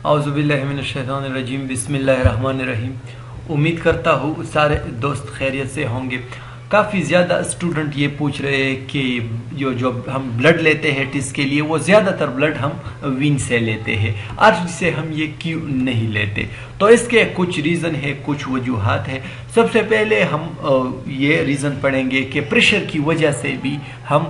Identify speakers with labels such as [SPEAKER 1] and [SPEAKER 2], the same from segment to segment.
[SPEAKER 1] औज़ुबिल्लाहिमिनश्शैतानिर्रजीम बिस्मिल्लाहिर्रहमानिर्रहीम। उम्मीद करता हूँ सारे दोस्त खैरियत से होंगे। काफ़ी ज़्यादा स्टूडेंट ये पूछ रहे हैं कि जो हम ब्लड लेते हैं टेस्ट के लिए वो ज़्यादातर ब्लड हम वीन से लेते हैं, आर्टरी से हम ये क्यों नहीं लेते। तो इसके कुछ रीज़न है, कुछ वजूहात है। सबसे पहले हम ये रीज़न पढ़ेंगे कि प्रेशर की वजह से भी हम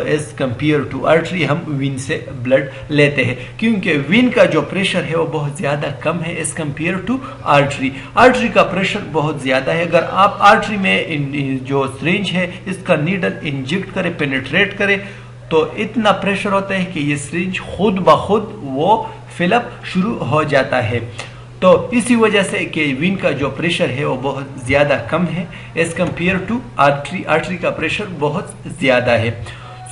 [SPEAKER 1] एज़ कम्पेयर टू आर्टरी हम वीन से ब्लड लेते हैं, क्योंकि वीन का जो प्रेशर है वो बहुत ज़्यादा कम है as compare to artery. Artery का प्रेशर बहुत ज़्यादा है। अगर आप आर्टरी में जो सिरिंज है इसका नीडल इंजेक्ट करे, पेनिट्रेट करे, तो इतना प्रेशर होता है कि ये सिरिंज खुद ब खुद वो फिलअप शुरू हो जाता है। तो इसी वजह से कि वीन का जो प्रेशर है वो बहुत ज़्यादा कम है as compare to artery. Artery का प्रेशर बहुत ज़्यादा है।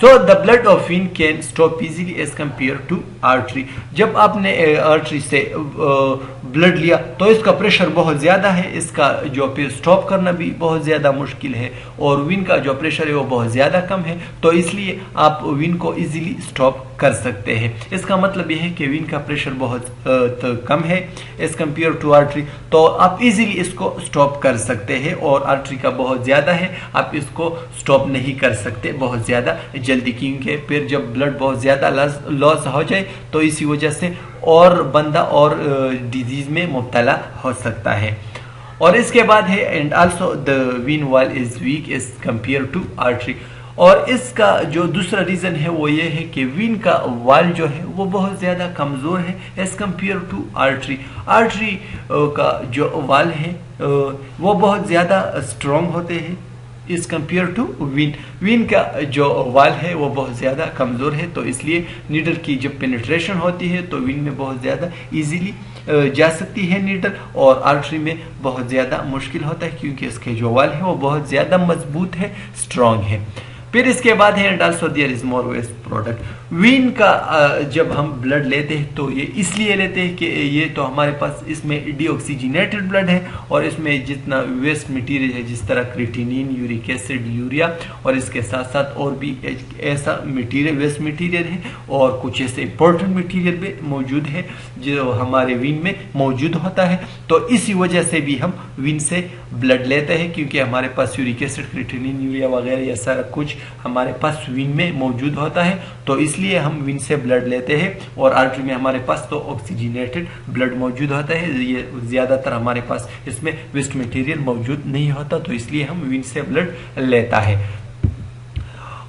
[SPEAKER 1] So the blood of vein can stop easily as compare to artery. जब आपने आर्टरी से ब्लड लिया तो इसका प्रेशर बहुत ज़्यादा है, इसका जो फिर स्टॉप करना भी बहुत ज़्यादा मुश्किल है, और वीन का जो प्रेशर है वो बहुत ज़्यादा कम है, तो इसलिए आप वीन को इजीली स्टॉप कर सकते हैं। इसका मतलब यह है कि वीन का प्रेशर बहुत कम है एज कम्पेयर टू आर्टरी, तो आप इजीली इसको स्टॉप कर सकते हैं, और आर्टरी का बहुत ज़्यादा है, आप इसको स्टॉप नहीं कर सकते बहुत ज़्यादा जल्दी, क्योंकि फिर जब ब्लड बहुत ज़्यादा लॉस हो जाए तो इसी वजह से और बंदा और डिजीज़ में मुब्तला हो सकता है। और इसके बाद है and also the vein wall is weak as compare to artery. और इसका जो दूसरा रीज़न है वो ये है कि वीन का वाल जो है वो बहुत ज़्यादा कमज़ोर है as compare to artery. Artery का जो वाल है वो बहुत ज़्यादा स्ट्रॉन्ग होते हैं इस कम्पेयर टू वीन। वीन का जो वाल है वो बहुत ज़्यादा कमज़ोर है, तो इसलिए नीडल की जब पेनिट्रेशन होती है तो वीन में बहुत ज़्यादा इजीली जा सकती है नीडल, और आर्टरी में बहुत ज़्यादा मुश्किल होता है, क्योंकि इसके जो वाल है वो बहुत ज़्यादा मजबूत है, स्ट्रॉन्ग है। फिर इसके बाद है and also there is more waste product. Vein का जब हम ब्लड लेते हैं तो ये इसलिए लेते हैं कि ये तो हमारे पास इसमें डीऑक्सीजनेटेड ब्लड है, और इसमें जितना वेस्ट मटेरियल है जिस तरह क्रिएटिनिन, यूरिक एसिड, यूरिया, और इसके साथ साथ और भी ऐसा मटेरियल, वेस्ट मटेरियल है, और कुछ ऐसे इंपॉर्टेंट मटेरियल भी मौजूद है जो हमारे वीन में मौजूद होता है। तो इसी वजह से भी हम वीन से ब्लड लेते हैं, क्योंकि हमारे पास यूरिक एसिड, क्रिएटिनिन, यूरिया वगैरह ये सारा कुछ हमारे पास वीन में मौजूद होता है, तो इसलिए हम वीन से ब्लड लेते हैं। और आर्टरी में हमारे पास तो ऑक्सीजनेटेड ब्लड मौजूद होता है, ये ज़्यादातर हमारे पास इसमें वेस्ट मटेरियल मौजूद नहीं होता, तो इसलिए हम वीन से ब्लड लेता है।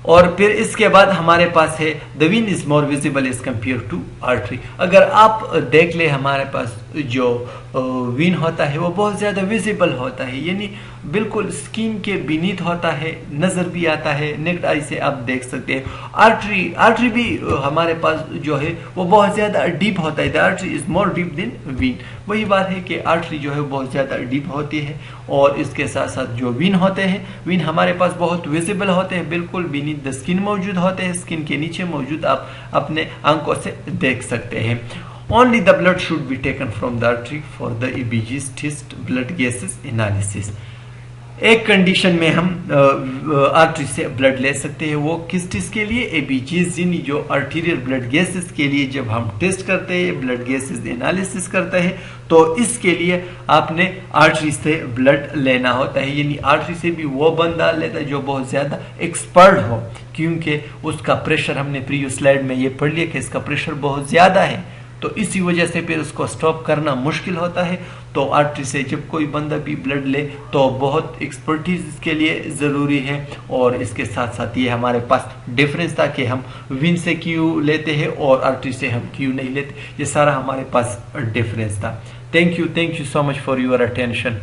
[SPEAKER 1] और फिर इसके बाद हमारे पास है the vein is more visible as compare to artery. अगर आप देख ले हमारे पास जो वीन होता है वो बहुत ज़्यादा विजिबल होता है, यानी बिल्कुल स्किन के बीनीथ होता है, नज़र भी आता है, नेक्ड आई से आप देख सकते हैं। आर्टरी भी हमारे पास जो है वो बहुत ज़्यादा डीप होता है, the artery is more deep than vein. वही बात है कि आर्टरी जो है बहुत ज़्यादा डीप होती है, और इसके साथ साथ जो वीन होते हैं, वीन हमारे पास बहुत विजिबल होते हैं, बिल्कुल बीनीथ द स्किन मौजूद होते हैं, स्किन के नीचे मौजूद, आप अपने आंखों से देख सकते हैं। Only the blood should be taken from the artery for the EBG's test blood gases analysis। एक कंडीशन में हम आर्टरी से ब्लड ले सकते हैं, वो किस टेस्ट के लिए? एबीजीज, यानी जो आर्टीरियल ब्लड गैसेस के लिए जब हम टेस्ट करते हैं, ब्लड गैसेस एनालिसिस करते हैं, तो इसके लिए आपने आर्टरी से ब्लड लेना होता है, यानी आर्टरी से भी वो बंदा लेता है जो बहुत ज़्यादा एक्सपर्ट हो, क्योंकि उसका प्रेशर, हमने प्रीवियस स्लाइड में ये पढ़ लिया कि इसका प्रेशर बहुत ज़्यादा है, तो इसी वजह से फिर उसको स्टॉप करना मुश्किल होता है। तो आर्टरी से जब कोई बंदा भी ब्लड ले तो बहुत एक्सपर्टीज इसके लिए ज़रूरी है, और इसके साथ साथ ये हमारे पास डिफरेंस था कि हम वीन से क्यों लेते हैं और आर्टरी से हम क्यों नहीं लेते, ये सारा हमारे पास डिफरेंस था। Thank you so much for your attention.